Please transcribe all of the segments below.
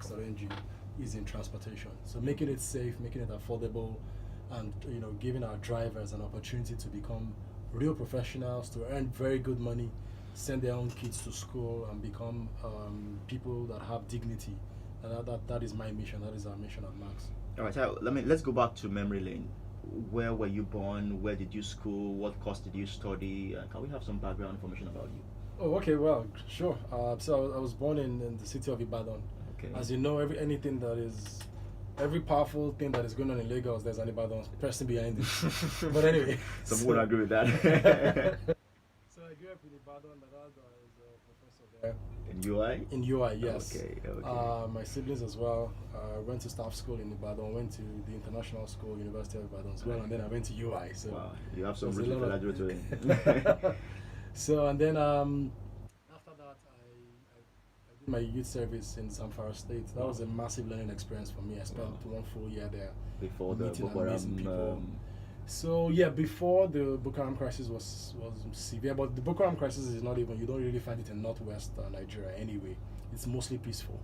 Max.ng is in transportation. So making it safe, making it affordable, and giving our drivers an opportunity to become real professionals, to earn very good money, send their own kids to school, and become people that have dignity. And that is my mission. That is our mission at Max. All right, so let's go back to memory lane. Where were you born? Where did you school? What course did you study? Can we have some background information about you? Oh, okay. Well, sure. So I was born in the city of Ibadan. Okay. As you know, every powerful thing that is going on in Lagos, there's an Ibadan person behind it. But anyway. Some would agree with that. So I grew up in Ibadan. My dad is a professor there. In UI? In UI, yes. Okay. My siblings as well. Went to staff school in Ibadan, went to the international school, University of Ibadan as well, and then I went to UI. So wow, you have some really graduate. So, and then after that, I did my youth service in Zamfara State. That was a massive learning experience for me. I spent 1 full year there. Before the Boko Haram. So yeah, before the Boko Haram crisis was severe, but the Boko Haram crisis is not even, you don't really find it in northwest Nigeria anyway. It's mostly peaceful.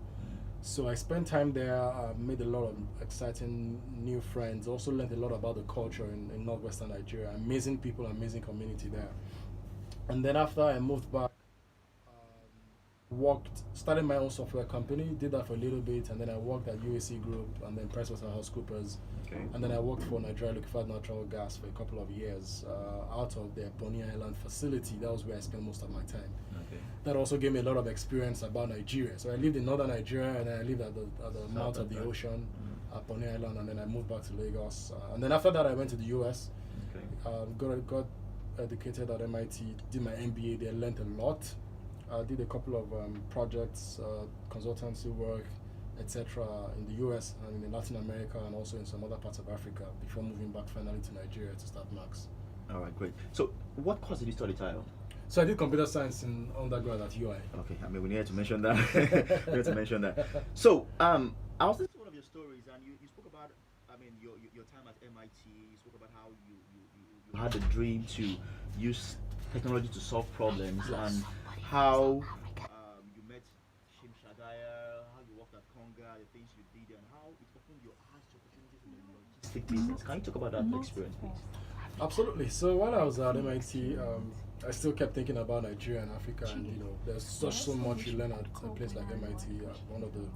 So I spent time there, made a lot of exciting new friends, also learned a lot about the culture in northwestern Nigeria. Amazing people, amazing community there. And then after I moved back, started my own software company, did that for a little bit, and then I worked at UAC Group and then PricewaterhouseCoopers. Okay. And then I worked for Nigeria Liquefied Natural Gas for a couple of years out of their Bonny Island facility. That was where I spent most of my time. Okay. That also gave me a lot of experience about Nigeria. So I lived in northern Nigeria, and then I lived at the mouth of the ocean at Bonny Island, and then I moved back to Lagos. And then after that, I went to the US. Okay. Got educated at MIT, did my MBA there, learned a lot. Did a couple of projects, consultancy work, etc. in the US and in Latin America, and also in some other parts of Africa before moving back finally to Nigeria to start Max. All right, great. So what course did you study, Tayo? So I did computer science in undergrad at UI. Okay, I mean, we need to mention that. We need to mention that. So I was listening to one of your stories, and you spoke about, I mean, your time at MIT. You spoke about how you had a dream to use technology to solve problems, Yes. and how you met Shim Shadaya, how you worked at Konga, the things you did, and how it opened your eyes to opportunities in the logistic business. Can you talk about that experience, please? Absolutely. So while I was at MIT, I still kept thinking about Nigeria and Africa, and there's so much you learn at a place like MIT, one of the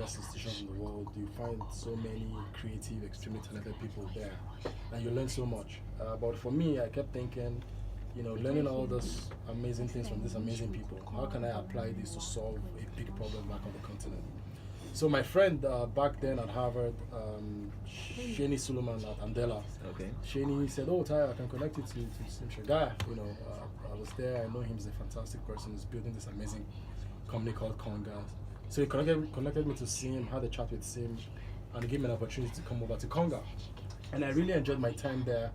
best institutions in the world. You find so many creative, extremely talented people there, and you learn so much. But for me, I kept thinking, learning all those amazing things from these amazing people, how can I apply this to solve a big problem back on the continent? So my friend back then at Harvard, Shani Suleiman at Andela, Okay. Shani said, "Oh, Ty, I can connect you to Sim Shagaya." I was there. I know him. He's a fantastic person. He's building this amazing company called Konga. So he connected me to Sim, had a chat with Sim, and he gave me an opportunity to come over to Konga. And I really enjoyed my time there,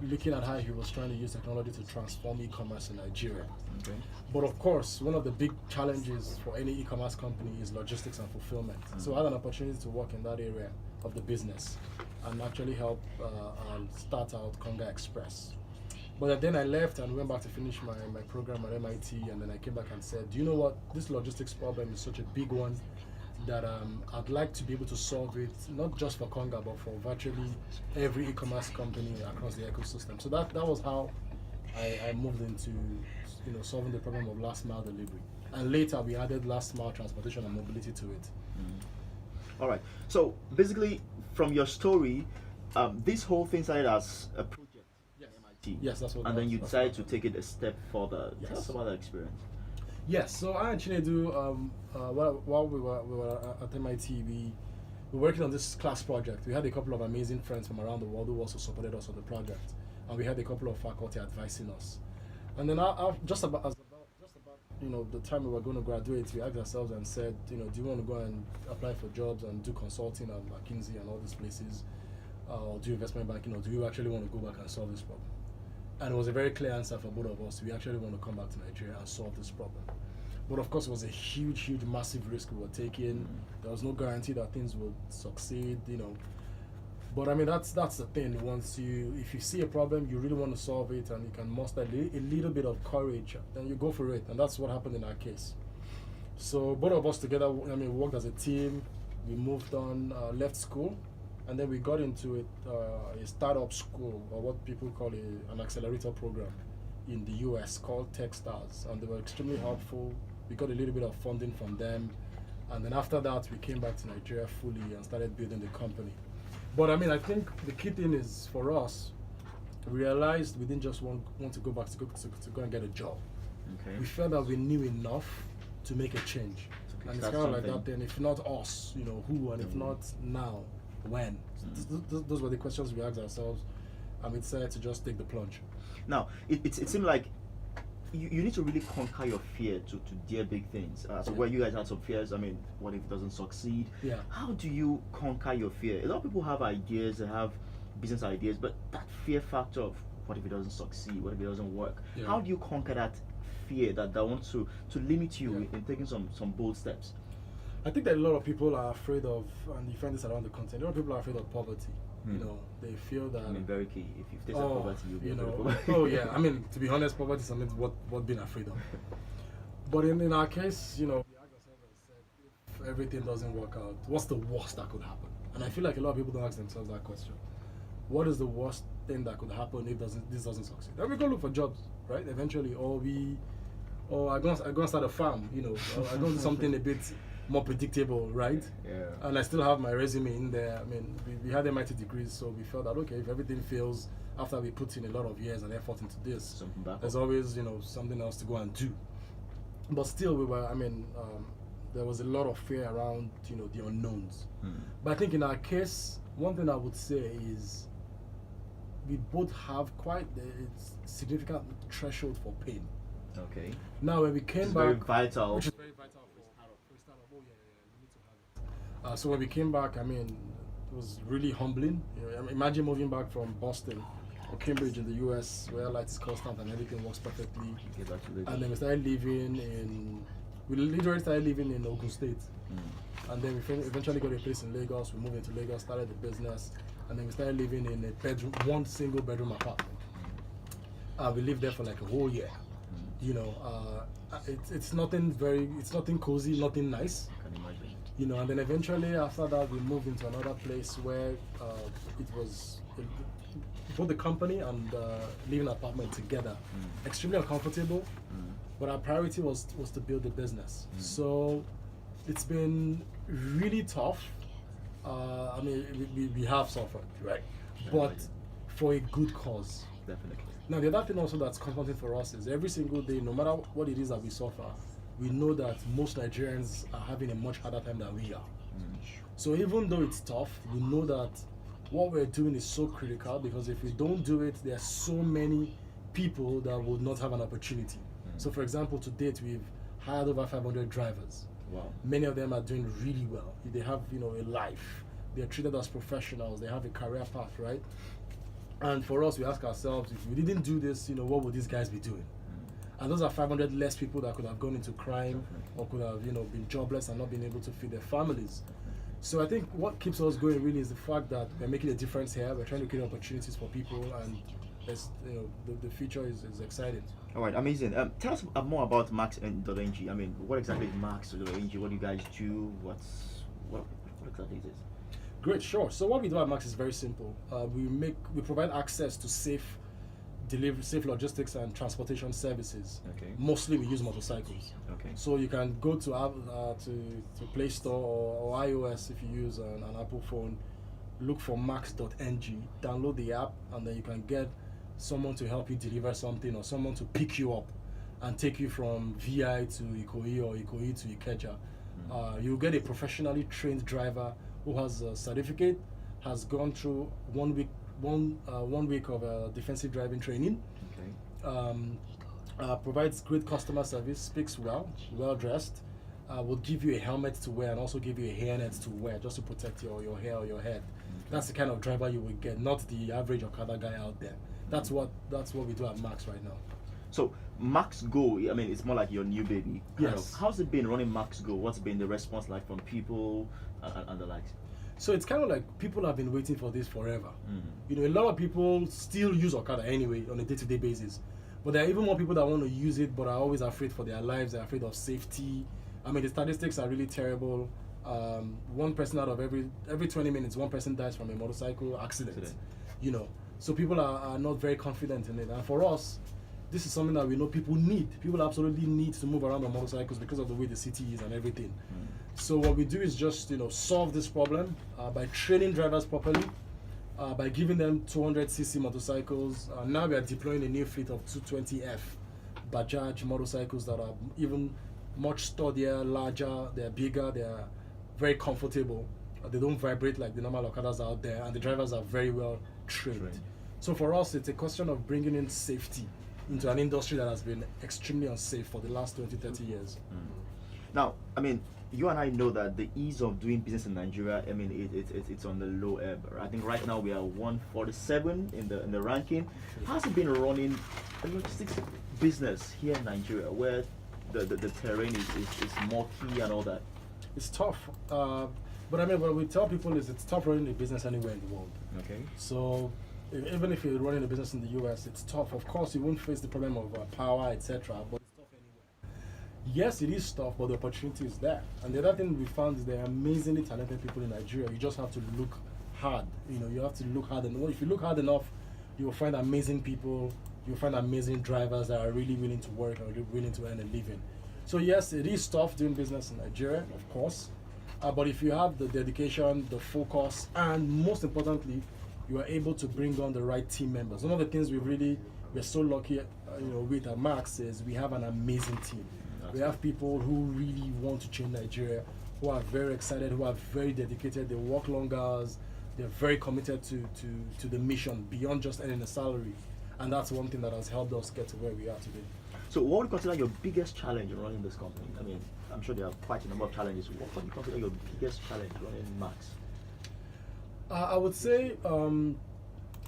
looking at how he was trying to use technology to transform e-commerce in Nigeria. Okay. But of course, one of the big challenges for any e-commerce company is logistics and fulfillment. So I had an opportunity to work in that area of the business and actually help start out Konga Express. But then I left and went back to finish my program at MIT, and then I came back and said, do you know what? This logistics problem is such a big one that I'd like to be able to solve it, not just for Konga, but for virtually every e-commerce company across the ecosystem. So that was how I moved into solving the problem of last mile delivery. And later we added last mile transportation and mobility to it. All right. So basically, from your story, this whole thing started as a project at MIT. Yes, that's what. And then you decided to take it a step further. Yes. Tell us about that experience. Yes, so I and Chinedu, while we were at MIT, we were working on this class project. We had a couple of amazing friends from around the world who also supported us on the project, and we had a couple of faculty advising us. And then just about the time we were going to graduate, we asked ourselves and said, do you want to go and apply for jobs and do consulting at McKinsey and all these places, or do investment banking, or do you actually want to go back and solve this problem? And it was a very clear answer for both of us. We actually want to come back to Nigeria and solve this problem. But of course, it was a huge, massive risk we were taking. There was no guarantee that things would succeed, But I mean, that's the thing. If you see a problem, you really want to solve it, and you can muster a little bit of courage, then you go for it. And that's what happened in our case. So both of us together, I mean, we worked as a team. We moved on, left school, and then we got into a startup school, or what people call an accelerator program in the US called Techstars, and they were extremely helpful. We got a little bit of funding from them, and then after that, we came back to Nigeria fully and started building the company. But I mean, I think the key thing is for us, we realized we didn't just want to go back to go and get a job. Okay. We felt that we knew enough to make a change. Okay, And it's that's kind of like something. that then, if not us, you know, who, and if not now, when? Those were the questions we asked ourselves, and we decided to just take the plunge. Now, it seemed like you need to really conquer your fear to dare big things. So where you guys had some fears, I mean, what if it doesn't succeed? Yeah. How do you conquer your fear? A lot of people have ideas, they have business ideas, but that fear factor of what if it doesn't succeed, what if it doesn't work? Yeah. How do you conquer that fear that wants to limit you Yeah. in taking some bold steps? I think that a lot of people are afraid of, and you find this around the continent, a lot of people are afraid of poverty. You know, they feel that. I mean, very key. If you face poverty, you'll be you afraid of know, poverty. oh yeah. I mean, to be honest, poverty is something what being afraid of. But in our case, you know, we asked ourselves and said, if everything doesn't work out, what's the worst that could happen? And I feel like a lot of people don't ask themselves that question. What is the worst thing that could happen if this doesn't succeed? Then we go look for jobs, right? Eventually, or I go and start a farm, you know, or I go do something a bit more predictable, right? Yeah. And I still have my resume in there. I mean, we had MIT degrees, so we felt that okay, if everything fails after we put in a lot of years and effort into this, Something back there's up. always, you know, something else to go and do. But still, there was a lot of fear around, you know, the unknowns. But I think in our case, one thing I would say is we both have quite a significant threshold for pain. Okay. Now, when we came It's back, very vital. which is very vital for a startup. Oh yeah, we need to have it. So when we came back, I mean, it was really humbling. You know, I mean, imagine moving back from Boston or Cambridge in the US, where light is constant and everything works perfectly. Get back to Lagos. And then we literally started living in Ogun State. And then we eventually got a place in Lagos. We moved into Lagos, started the business, and then we started living in one single bedroom apartment. We lived there for like a whole year. You know, it's nothing cozy, nothing nice. I can imagine. You know, and then eventually after that we moved into another place where it was both the company and living apartment together, extremely uncomfortable. But our priority was to build the business. So it's been really tough. I mean, we have suffered, right? But for a good cause. Definitely. Now, the other thing also that's comforting for us is every single day, no matter what it is that we suffer, we know that most Nigerians are having a much harder time than we are. So even though it's tough, we know that what we're doing is so critical, because if we don't do it, there are so many people that will not have an opportunity. So for example, to date, we've hired over 500 drivers. Wow. Many of them are doing really well. They have, you know, a life. They're treated as professionals. They have a career path, right? And for us, we ask ourselves, if we didn't do this, you know, what would these guys be doing? And those are 500 less people that could have gone into crime or could have, you know, been jobless and not been able to feed their families. So I think what keeps us going really is the fact that we're making a difference here. We're trying to create opportunities for people, and it's, you know, the future is exciting. All right, amazing. Tell us more about Max.ng. I mean, what exactly is Max.ng? What do you guys do? What exactly is it? Great, sure. So what we do at Max is very simple. We provide access to safe logistics and transportation services. Okay. Mostly we use motorcycles. Okay. So you can go to Play Store or iOS if you use an Apple phone. Look for Max.ng, download the app, and then you can get someone to help you deliver something, or someone to pick you up and take you from VI to Ikoyi or Ikoyi to Ikeja. You'll get a professionally trained driver who has a certificate, has gone through one week of defensive driving training. Okay. Provides great customer service, speaks well dressed, will give you a helmet to wear and also give you a hairnet to wear just to protect your hair or your head. That's the kind of driver you will get, not the average Okada guy out there. That's what we do at Max right now. So Max Go, I mean, it's more like your new baby. Yes. How's it been running Max Go? What's been the response like from people and the likes? So it's kind of like people have been waiting for this forever. You know, a lot of people still use Okada anyway on a day-to-day basis, but there are even more people that want to use it but are always afraid for their lives. They're afraid of safety. I mean, the statistics are really terrible. One person out of every 20 minutes, one person dies from a motorcycle accident. You know, so people are not very confident in it. And for us, this is something that we know people need. People absolutely need to move around on motorcycles because of the way the city is and everything. So what we do is just solve this problem by training drivers properly, by giving them 200cc motorcycles. Now we are deploying a new fleet of 220F Bajaj motorcycles that are even much sturdier, larger, they're bigger, they're very comfortable. They don't vibrate like the normal Okadas out there, and the drivers are very well trained. So for us, it's a question of bringing in safety into an industry that has been extremely unsafe for the last 20-30 years. Now, I mean, you and I know that the ease of doing business in Nigeria, I mean, it's on the low ebb. I think right now we are 147 in the ranking. How's it been running a logistics business here in Nigeria, where the terrain is more key and all that? It's tough, but I mean, what we tell people is it's tough running a business anywhere in the world. Okay. So even if you're running a business in the US, it's tough. Of course, you won't face the problem of power, etc. But it's tough anywhere. Yes, it is tough, but the opportunity is there. And the other thing we found is there are amazingly talented people in Nigeria. You just have to look hard. You have to look hard enough. If you look hard enough, you will find amazing people. You'll find amazing drivers that are really willing to work and really willing to earn a living. So yes, it is tough doing business in Nigeria, of course. But if you have the dedication, the focus, and most importantly, you are able to bring on the right team members. One of the things we're so lucky, with at Max is we have an amazing team. We have people who really want to change Nigeria, who are very excited, who are very dedicated. They work long hours. They're very committed to the mission beyond just earning a salary. And that's one thing that has helped us get to where we are today. So what would you consider your biggest challenge in running this company? I mean, I'm sure there are quite a number of challenges. What would you consider your biggest challenge running Max? I would say,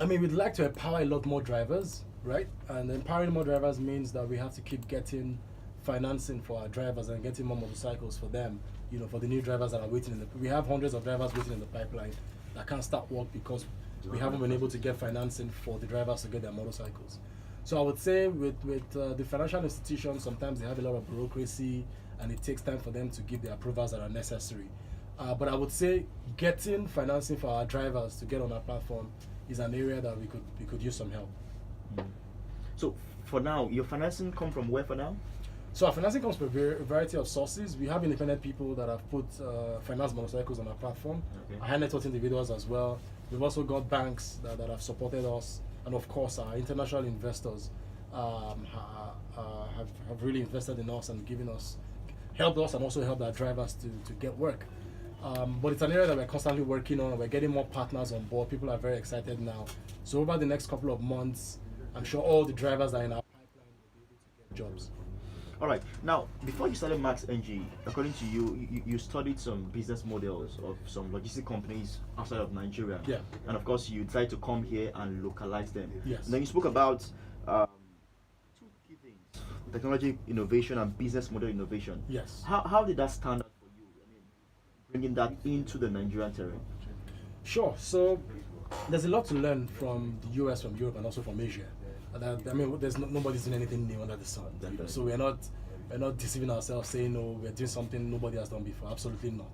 we'd like to empower a lot more drivers, right? And empowering more drivers means that we have to keep getting financing for our drivers and getting more motorcycles for them, for the new drivers that are waiting. We have hundreds of drivers waiting in the pipeline that can't start work because we haven't been able to get financing for the drivers to get their motorcycles. So I would say with the financial institutions, sometimes they have a lot of bureaucracy and it takes time for them to give the approvals that are necessary. But I would say getting financing for our drivers to get on our platform is an area that we could use some help. So for now, your financing come from where for now? So our financing comes from a variety of sources. We have independent people that have put finance motorcycles on our platform, high net worth individuals as well. We've also got banks that have supported us, and of course our international investors have really invested in us and helped us and also helped our drivers to get work. But it's an area that we're constantly working on. We're getting more partners on board. People are very excited now. So over the next couple of months, I'm sure all the drivers that are in our pipeline will be able to get jobs. All right. Now, before you started Max.ng, according to you studied some business models of some logistic companies outside of Nigeria. Yeah. And of course, you decided to come here and localize them. Yes. And then you spoke about two key things: technology innovation and business model innovation. Yes. How did that stand out for you? I mean, bringing that into the Nigerian terrain. Sure. So there's a lot to learn from the US, from Europe, and also from Asia. There's nobody's doing anything new under the sun. So we're not deceiving ourselves saying, no, we're doing something nobody has done before. Absolutely not.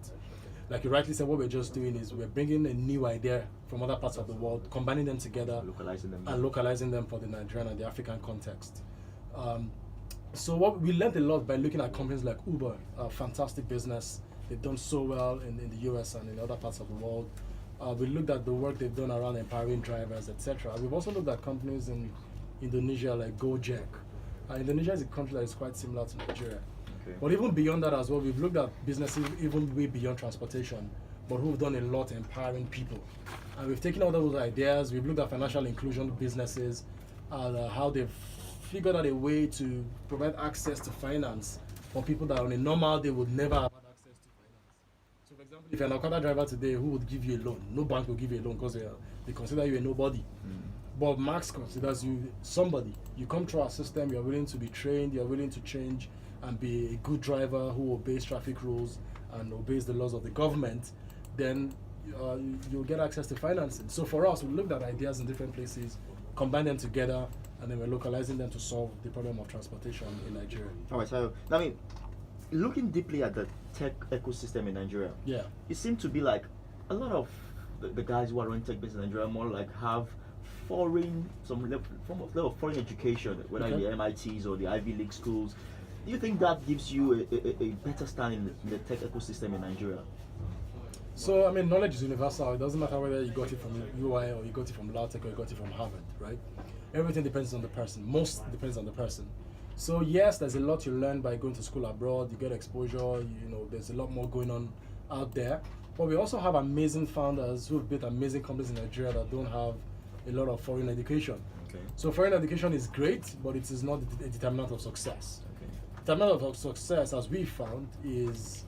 Like you rightly said, what we're just doing is we're bringing a new idea from other parts of the world, combining them together, localizing them for the Nigerian and the African context. So what we learned a lot by looking at companies like Uber, a fantastic business. They've done so well in the US and in other parts of the world. We looked at the work they've done around empowering drivers, etc. We've also looked at companies in Indonesia like Gojek. Indonesia is a country that is quite similar to Nigeria. Okay. But even beyond that as well, we've looked at businesses even way beyond transportation, but who've done a lot empowering people. And we've taken all those ideas, we've looked at financial inclusion businesses, how they've figured out a way to provide access to finance for people that on a normal day would never have had access to finance. So for example, if you're an Okada driver today, who would give you a loan? No bank will give you a loan because they consider you a nobody. But Max considers you somebody. You come through our system, you're willing to be trained, you're willing to change and be a good driver who obeys traffic rules and obeys the laws of the government, then you'll get access to financing. So for us, we looked at ideas in different places, combine them together, and then we're localizing them to solve the problem of transportation in Nigeria. All right, so I mean, looking deeply at the tech ecosystem in Nigeria, Yeah. it seems to be like a lot of the guys who are running tech business in Nigeria more like have form of level of foreign education, whether Okay. the MITs or the Ivy League schools. Do you think that gives you a better stand in the tech ecosystem in Nigeria? So, I mean, knowledge is universal. It doesn't matter whether you got it from UI or you got it from Lautech or you got it from Harvard, right? Everything depends on the person. Most depends on the person. So, yes, there's a lot you learn by going to school abroad. You get exposure. There's a lot more going on out there. But we also have amazing founders who have built amazing companies in Nigeria that don't have a lot of foreign education. Okay. So, foreign education is great, but it is not a determinant of success. Okay. Determinant of success, as we found, is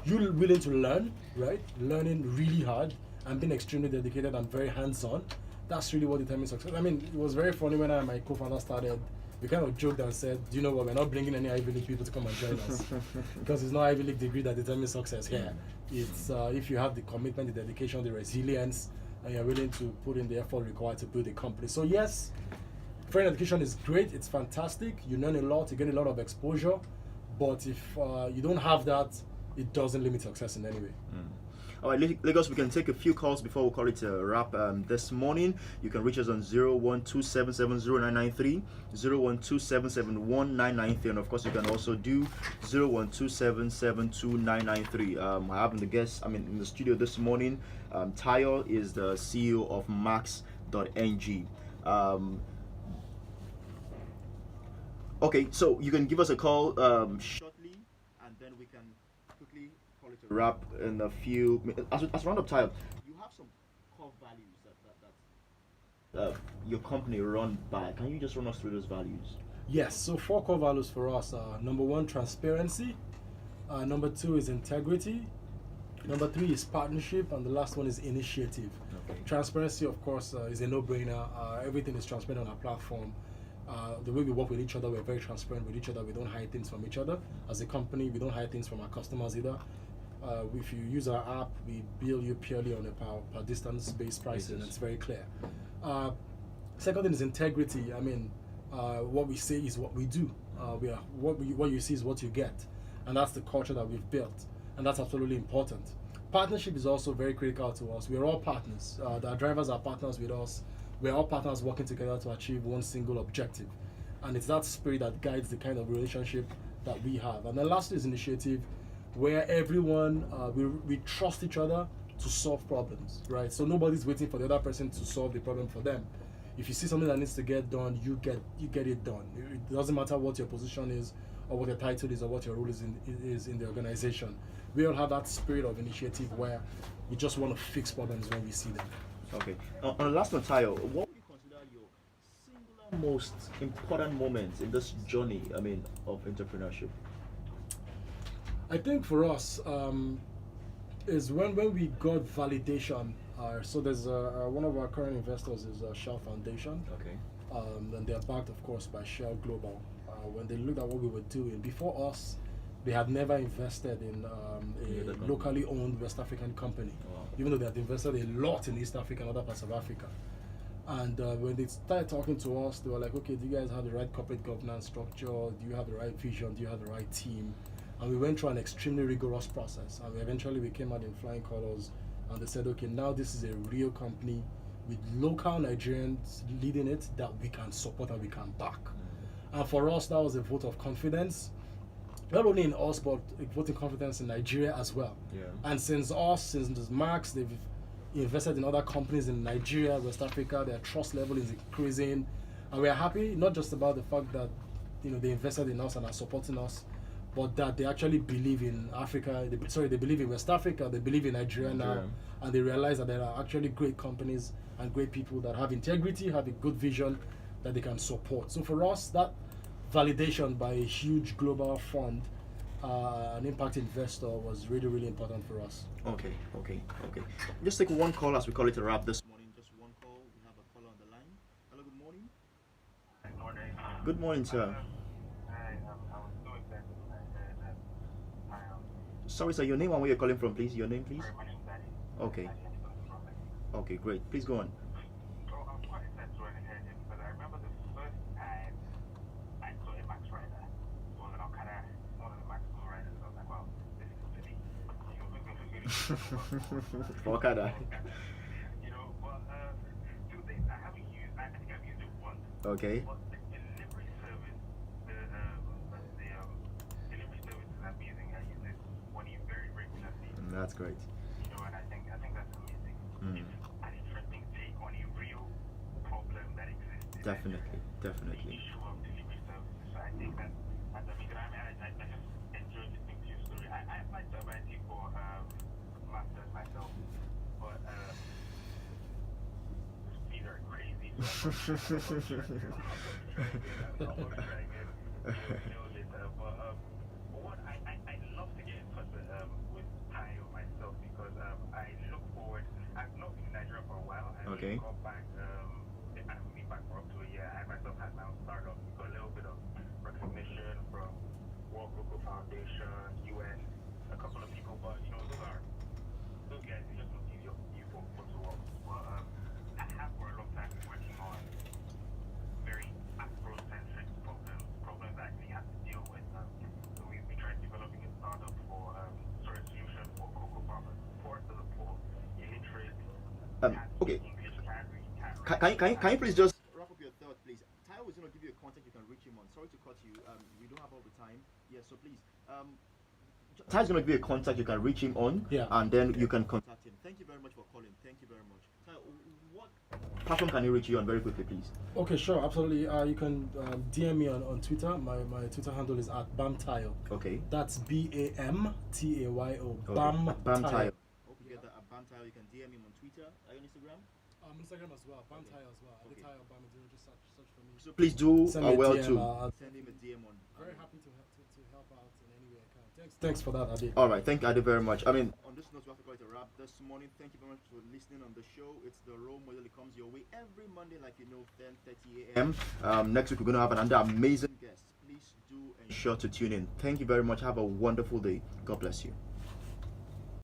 you're willing to learn, right? Learning really hard and being extremely dedicated and very hands-on. That's really what determines success. I mean, it was very funny when I and my co-founder started. We kind of joked and said, do you know what, we're not bringing any Ivy League people to come and join us. Because it's not Ivy League degree that determines success here. It's if you have the commitment, the dedication, the resilience, and you're willing to put in the effort required to build a company. So yes, foreign education is great, it's fantastic. You learn a lot, you get a lot of exposure. But if you don't have that, it doesn't limit success in any way. All right, Lagos, we can take a few calls before we call it a wrap this morning. You can reach us on 012770993, 012771993, and of course you can also do 012772993. I have in the studio this morning. Tayo is the CEO of Max.ng. Okay, so you can give us a call shortly, and then we can quickly call it a wrap in a few minutes. As round up time, you have some core values that your company run by. Can you just run us through those values? Yes, so 4 core values for us are number 1, transparency, number 2 is integrity, number 3 is partnership, and the last one is initiative. Okay. Transparency, of course, is a no-brainer. Everything is transparent on our platform. The way we work with each other, we're very transparent with each other. We don't hide things from each other. As a company, we don't hide things from our customers either. If you use our app, we bill you purely on a per distance-based pricing. It's very clear. Second thing is integrity. I mean, what we say is what we do. What you see is what you get, and that's the culture that we've built, and that's absolutely important. Partnership is also very critical to us. We're all partners. The drivers are partners with us. We're all partners working together to achieve one single objective, and it's that spirit that guides the kind of relationship that we have. And then lastly is initiative, where everyone we trust each other to solve problems, right? So nobody's waiting for the other person to solve the problem for them. If you see something that needs to get done, you get it done. It doesn't matter what your position is, or what your title is, or what your role is in the organization. We all have that spirit of initiative where we just want to fix problems when we see them. Okay. On the last one, Tayo, what would you consider your singular most important moments in this journey, of entrepreneurship? I think for us is when we got validation. So there's one of our current investors is Shell Foundation. Okay. And they're backed, of course, by Shell Global. When they looked at what we were doing, before us, they had never invested in a locally owned West African company, even though they had invested a lot in East Africa and other parts of Africa. And when they started talking to us, they were like, okay, do you guys have the right corporate governance structure? Do you have the right vision? Do you have the right team? And we went through an extremely rigorous process. And eventually we came out in flying colors, and they said, okay, now this is a real company with local Nigerians leading it that we can support and we can back. And for us, that was a vote of confidence, not only in us, but a vote of confidence in Nigeria as well. Yeah. And since Max, they've invested in other companies in Nigeria, West Africa. Their trust level is increasing, and we are happy not just about the fact that they invested in us and are supporting us, but that they actually believe in Africa. They believe in West Africa. They believe in Nigeria now, and they realize that there are actually great companies and great people that have integrity, have a good vision that they can support. So for us, that validation by a huge global fund, an impact investor, was really, really important for us. Okay. Just take one call as we call it a wrap this morning. Just one call. We have a caller on the line. Hello, good morning. Good morning. Good morning, sir. I was so excited when I heard that. Sorry, sir, your name and where you're calling from, please. Your name, please. My name is Daddy. Okay. Okay, great. Please go on. So I was quite excited when I heard it because I remember the first time I saw a Max Rider. It was an Okada. For Okada. You know, but two things. I haven't used. I think I've used it once. Okay. But the delivery service, delivery services I'm using, I use it very regularly. That's great. You know, and I think that's amazing. Mm. It's an interesting take on a real problem that exists. Definitely, The definitely. issue of delivery services. So I think that's amazing. I just enjoyed listening to your story. I applied to MIT for masters myself, but fees are crazy. So I'm gonna try again. Later. But I'd love to get in touch with Tayo myself because I look forward. I've not been in Nigeria for a while. I Okay. got back. I haven't been back for up to a year. I myself had my own startup. Got a little bit of recognition from World Local Foundation, UN, a couple of people, but you know those guys. They just don't use you for to work. But I have for a long time been working on very Afro-centric problems that I actually have to deal with. So we tried developing a startup for sort of solution for cocoa farmers, poor to the poor, illiterate, Okay. English can't read, Can you please just wrap up your thought, please? Tayo is going to give you a contact you can reach him on. Sorry to cut you. We don't have all the time. Yes, so please. Tayo's going to give you a contact you can reach him on. Yeah. And then you can contact him. Thank you very much for calling. Thank you very much. Tayo, what platform can he reach you on very quickly, please? Okay, sure, absolutely. You can DM me on Twitter. My Twitter handle is at Bamtayo. Okay. That's BAMTAYO. Bam Tayo. Tayo. Hope you get that at Bam Tayo. You can DM him on Twitter. Are you on Instagram? Instagram as well. Bamtayo as well. Okay. Adetayo Bamiduro. Just search for me. So please do Send me a well DM, to send him a DM on. Very happy to help out in any way I can. Thanks for that, Ade. All right, thank you, Ade, very much. I mean, on this note, we have to call it a wrap this morning. Thank you very much for listening on the show. It's the role model that comes your way every Monday, like you know, 10:30 a.m. Next week, we're going to have another amazing guest. Please do ensure to tune in. Thank you very much. Have a wonderful day. God bless you.